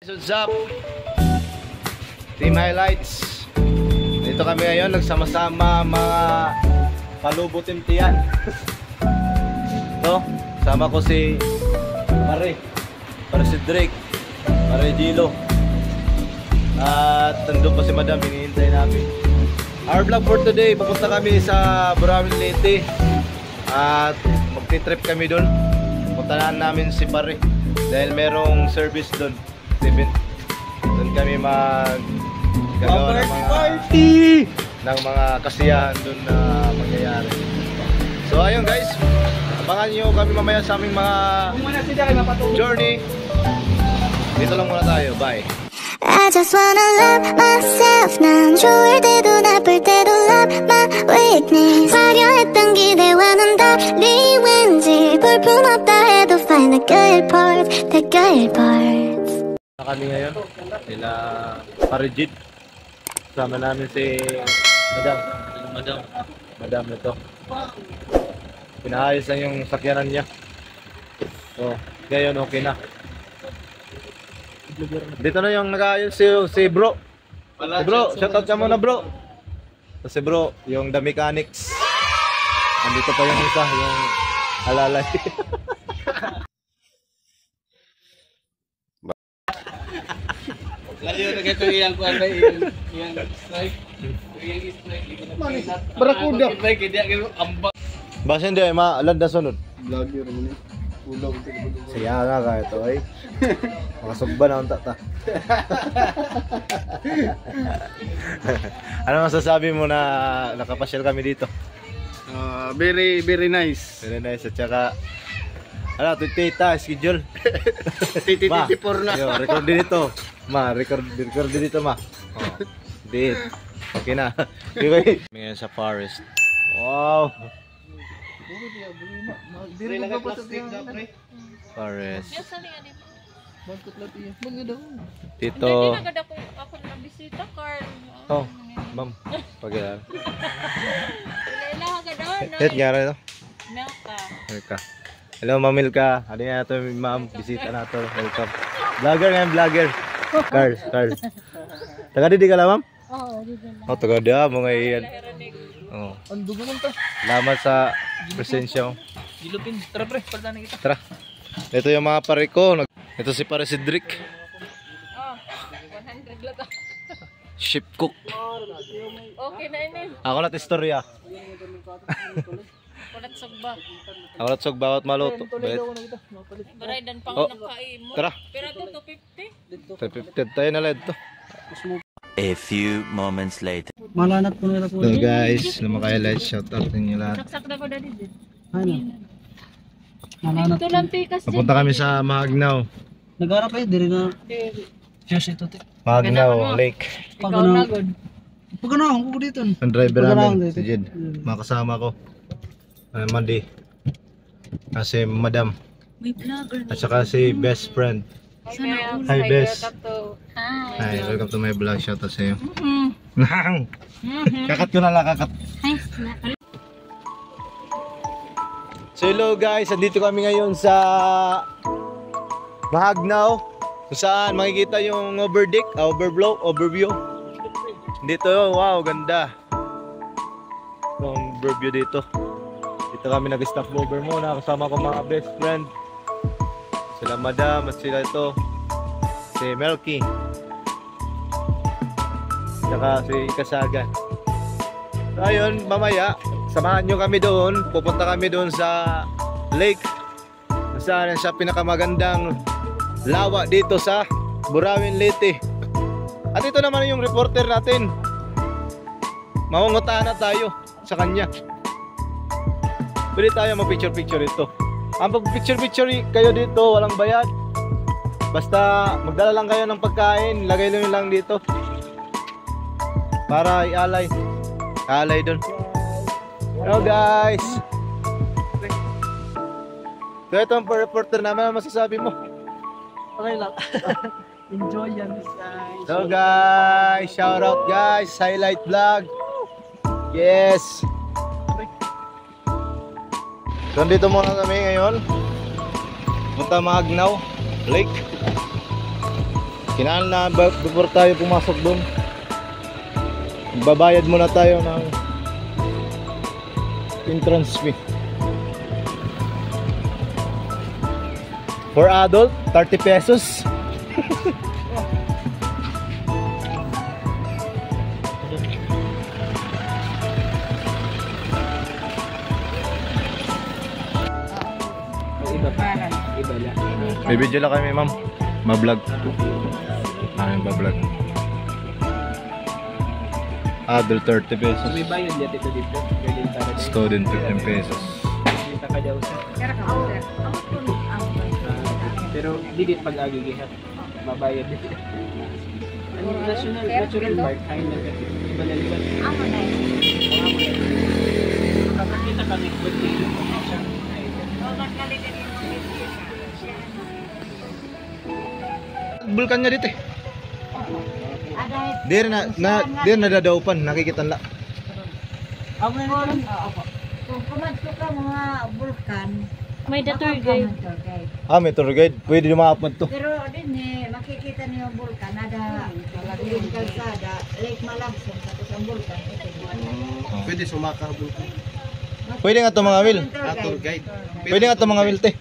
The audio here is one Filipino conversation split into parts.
What's up? Team Highlights. Dito kami ngayon nagsama-sama mga palubutimtian. Ito, sama ko si Pare si Drake, Pare Gilo. At nandun pa si Madam, hinihintay namin. Our vlog for today, papunta kami sa Burawin Leyte. At magti-trip kami doon. Puntahan namin si Pare dahil merong service doon. Doon kami gagawa ng mga party ng mga kasiyahan doon na mangyayari. So ayun guys, abangan nyo kami mamaya sa aming mga journey. Dito lang muna tayo, bye. I just wanna love myself. 난 좋을 때도 나쁠 때도 love my weakness. 화려했던 기대와는 달리 왠지 볼품없다 해도 find the good parts, the good parts. Kami ngayon nila Parijit. Sama namin si Madam ito. Pinaayos lang yung sakyanan niya. So, ngayon okay na. Dito na yung nag-aayos si bro. Si bro, shoutout ka muna bro. So, si bro, yung The Mechanics. Andito pa yung isa, yung alalay. Layo na gato iyang kuan ba iyang strike. Iyang strike Barakuda. Strike dia kay ambak. Basta hindi ay maalad na sunod. Vlogger mo ni. Ulaw ko. Siya nga ka ito ay. Makasugba na unta ta. Ano masasabi mo na nakapasyal kami dito? Very nice. Very nice at saka ano, tita, schedule. TT4 na. Yo, record din ito. Record din dito ma. Oh, date. Okay na. Okay. Ngayon sa forest. Wow. Dire na plastic na pre. Forest. Bangkot lang tiya. Maganda. Tito. Hindi nagada ko ako na bisita, Carl. Oh, ma'am. Pagyan. Ilan ka doon? Tet nga rin ito. Melka. Milka. Hello, Ma'am Milka. Ano na ito, ma'am? Bisita na ito. Welcome. Vlogger ngayon, vlogger. Carl. Taga di ka lang, ma'am? Oo, dito na. Oh, taga di mga iyan. Oh. Ando mo ta. Salamat sa presensya mo. Gilupin. Tara pre, palitan na kita. Tara. Ito yung mga pare ko. Ito si pare si Drake. Oh, 100 lang. Ship cook. Okay na ini. Ako na istorya. Kulat sagba. Ako na tsog bawat maluto. Baray dan pang Oh, nakaimo. tara. Pero ito 250. Tayo na lang ito. A few moments later. Malanat ko nila po. So guys, lumakay-light shoutout ninyo lahat. Saksak na ko dali din. Ano? Malanat. Ito lang pikas. Papunta kami sa Magnaw. Nagara pa dire na. Just ito te. Magnaw Lake. Ikaw na good. Pagana ako dito. Ang driver Paganahan namin, dito. si Jed. Mga kasama ko. Mandi. Kasi Madam. May vlogger. At saka si best friend. Hi, Bes. Hi. Hi, welcome to my vlog. Shoutout sa iyo. Kakat ko na lang, kakat. So hello guys, andito kami ngayon sa Mahagnaw, kung saan makikita yung overview. Dito, wow, ganda. Yung overview dito. Dito kami nag-stop over muna, kasama ko mga best friend. Sila Madam at sila ito, si Melky. Saka si Kasagan. So ayun, mamaya samahan nyo kami doon. Pupunta kami doon sa lake, saan siya pinakamagandang lawa dito sa Burawin Leyte. At ito naman yung reporter natin. Maungutaan na tayo sa kanya. Pwede tayo mag-picture ito. Ang pag-picture kayo dito, walang bayad. Basta magdala lang kayo ng pagkain, lagay nyo lang dito para ialay doon. Hello guys. So ito ang reporter naman. Ano masasabi mo? Okay lang. Enjoy yan guys. So guys, shout out guys, highlight vlog. Yes. So dito muna kami ngayon. Punta Magnaw Lake. Kailangan na before tayo pumasok doon. Babayad muna tayo ng entrance fee. For adult, 30 pesos. Iba pa. Iba lang. May video lang kami, ma'am. Ma-vlog. Ba-vlog. Adult 30 pesos. May bayad yan dito dito. Pwede para dito. Student 15 pesos. Kita ka daw sa. Pero didit pag-agigihat. Mabayad dito. Ano natural park ay nagbalaliban. Kakakita kami ko dito. Bulkan niya dito eh. Di rin nadadaupan, nakikita na. Kung pumadto ka mga vulkan, May the tour guide. May tour guide. Pwede dumapad to. pero din makikita niyo yung vulkan, ada yung kalsada, Lake Malabson, tapos ang vulkan. Pwede sumaka bulkan. Pwede nga to mga wil. Tour guide. Pwede nga to mga wil te.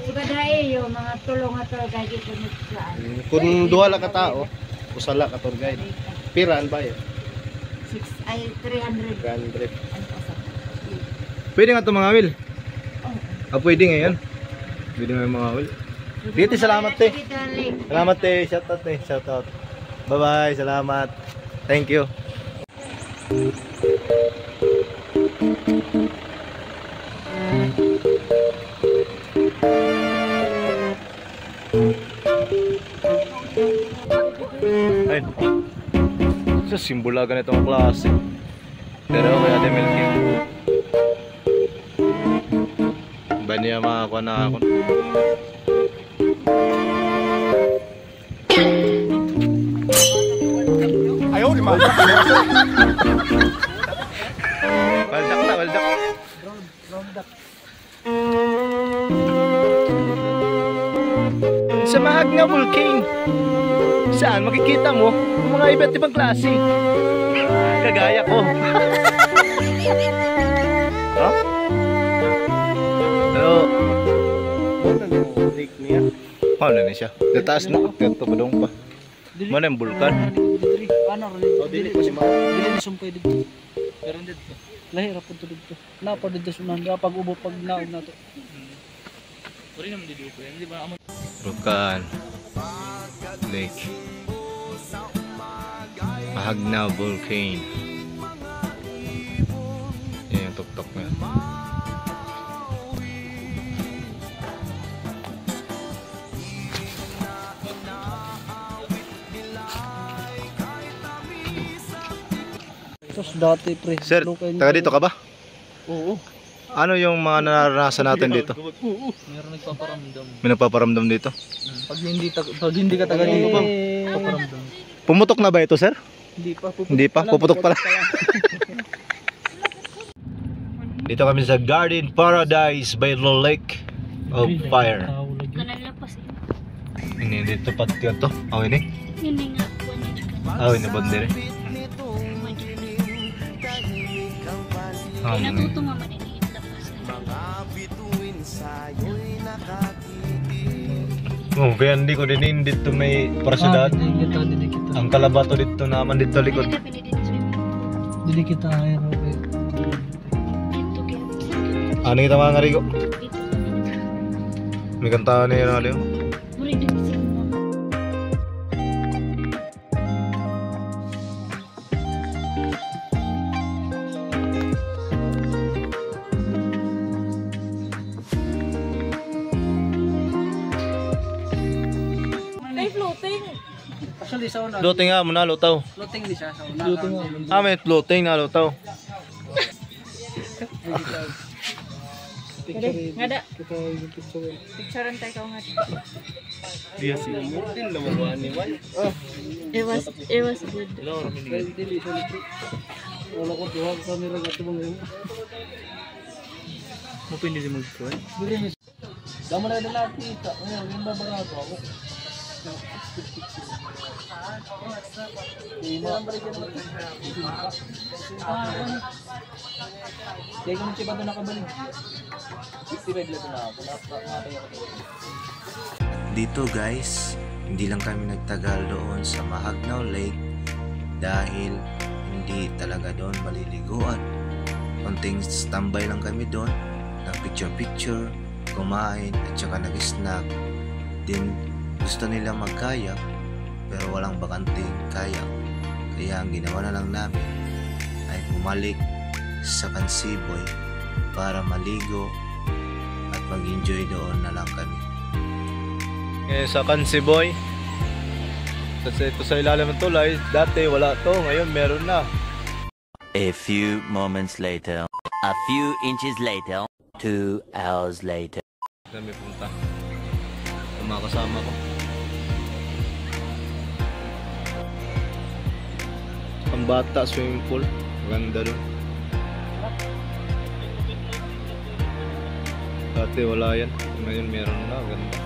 Sugadae yung mga tulong at tour guide ito saan. Kung duha la ka tao, usala ka tour guide. Piraan ba yun? 300. 300. Pwede nga to mga wil. Pwede ngayon. Pwede nga mga wil. Dito, salamat te. Salamat te. Shoutout te. Shoutout. Bye bye. Salamat. Thank you. Ayun. Sa simbolagan itong klase. Pero kaya Demel King. Ba niya makakuha na ako. Ayaw, di ba? Baldak na, baldak. Sa mahag nga volcano. Saan makikita mo ang mga iba't ibang klase. Kagaya ko. Huh? Pero lake niya. Paano na siya? Dataas na. Ganito pa doon pa. Mana yung bulkan? Ano rin? Dili ko si Mao. Dili ni sumpay dito. Pero dito. Lahira po to dito. Napa dito sunan pag ubo pag naog na to. Ori naman dito. Hindi ba amo Bulkan. Lake. Mahagnaw Volcano. Yan yung tuktok na. Tos dati pre. Sir, taga dito ka ba? Oo. Ano yung mga naranasan natin dito? Meron nagpaparamdam. May nagpaparamdam dito? Pag hindi ka taga dito bang paparamdam. Pumutok na ba ito, sir? Hindi pa Hindi pa? Puputok pala. Dito kami sa Garden Paradise by the Lake of Fire. Kanalapas eh. Ini dito pati ito. Ini. Hindi nga po niya. Ini bandere. Natuto nga maniniit lapas. Kaya hindi ko din dito may parasyudad. Ang kalabato dito naman dito likod. Dili kita ay Ano kita mga ngarigo? May kanta na yun aliyo. Ay, floating. Actually sa una. Floating nga muna, lutaw. Floating di siya sa una. May floating na lutaw. Ngada. Picturean tayo ka nga. Iya sih. Din lawan ni man. It was good. Wala ko duha ka camera gato bang. Mo pindi mo try. Dili ni. Damo na natin kita. Ngayon, yung babarato ako. Kaya kung siya ba ito nakabalik? 55 lang na ako. Dito guys, hindi lang kami nagtagal doon sa Mahagnaw Lake dahil hindi talaga doon maliliguan. Konting standby lang kami doon, nag-picture-picture, kumain at saka nag-snack. Din gusto nila magkayak pero walang bakanting kayak. Kaya ang ginawa na lang namin ay bumalik sa Kansiboy para maligo at mag-enjoy doon na lang kami. Sa Kansiboy, ito sa ilalim ng tulay, dati wala to, ngayon meron na. A few moments later. A few inches later. 2 hours later. Saan may punta? Kumakasama ko. Ang bata, swimming pool. Maganda doon. Dati wala yan. Ngayon meron na. Ganda.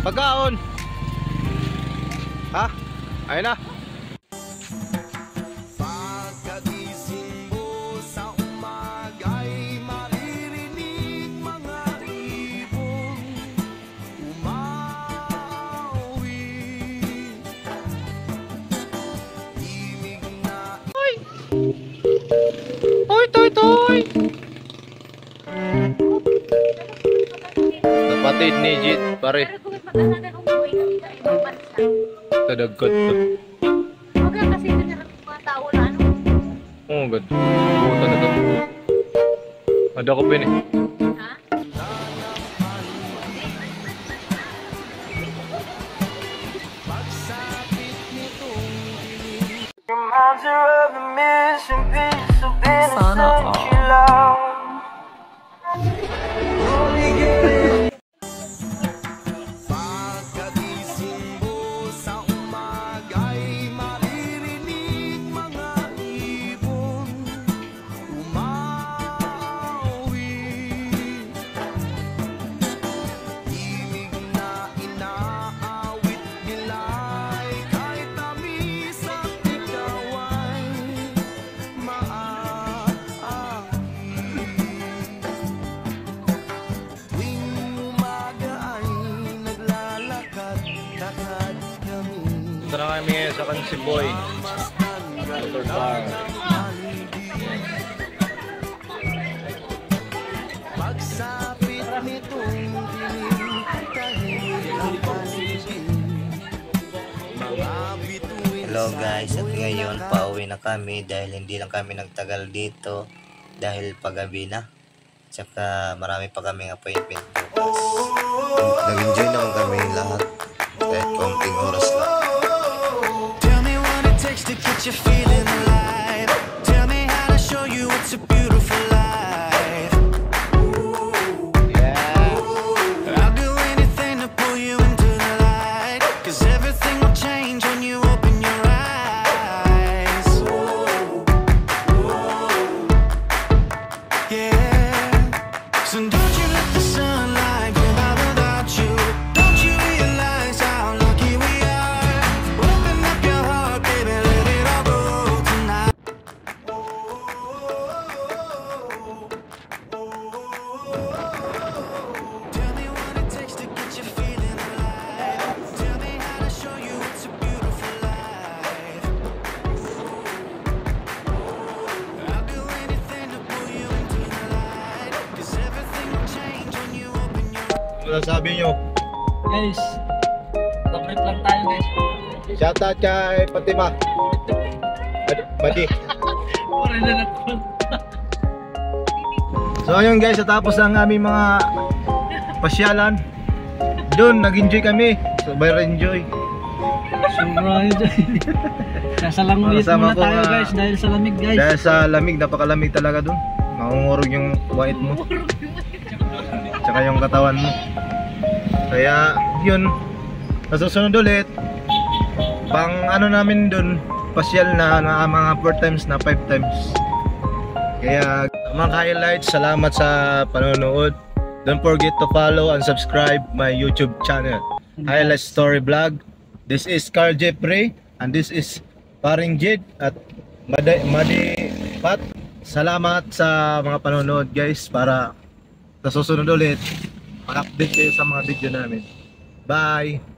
Pagkaon! Ha? Ayun na! Pagkagising mo sa umaga'y maririnig mga ibon umawi. Himig na Kapatid ni Jit, pare. Pero kung magkakaroon ng buhay ka sa ibang bansa, Tadagkot to. huwag ka kasi ito na mga tao na ano. Oh, God. Buta na to. Ada ko pin eh. Ha? Sana pagkagising mo sa umaga'y maririnig mga ibon umawi. Himig na inaawit nila'y kahit tamis at ikaw ay maaari. Tuwing umaga ay naglalakad-lakad kami. Punta na kami ngayon sa Kansiboy. Motor bar. Pagsapit nitong dilim, tahimik ang paligid. Mga bituin Hello guys, at ngayon pauwi na kami dahil hindi lang kami nagtagal dito dahil paggabi na. Tsaka marami pa kaming appointment bukas. Nag-enjoy naman kami lahat kahit konting oras lang. Tell me what it takes to get you feeling alive. Tell me how to show you it's a beautiful life. I'll do anything to pull you into the light. 'Cause everything will change when you open your eyes. Yeah. So don't you let the sunlight go by without you. Don't you realize how lucky we are? Open up your heart, baby, let it all go tonight. Tell me what it takes to get you feeling alive. Tell me how to show you it's a beautiful life. I'll do anything to pull you into the light. 'Cause everything will change when you open your Ano sabi nyo? guys, top-trip lang tayo guys. Shoutout kay Fatima. Badi. Pura na natin. So ayun guys, natapos ang aming mga pasyalan. Doon, nag-enjoy kami. Super enjoy. Sobrang dyan. Sasalangulit Kasama muna ko tayo nga. guys dahil sa lamig guys. Dahil sa lamig, napakalamig talaga doon. Mangungurog yung white mo. Tsaka yung katawan mo. Kaya yun, nasusunod ulit. Pang ano namin doon, pasyal na mga 4 times na 5 times. Kaya mga highlights. Salamat sa panonood. Don't forget to follow and subscribe my YouTube channel, Highlight Story Vlog. This is Carl Jeffrey and this is Paring Jid at Madi Pat. Salamat sa mga panonood guys, para sa susunod ulit mag-update kayo sa mga video namin. Bye!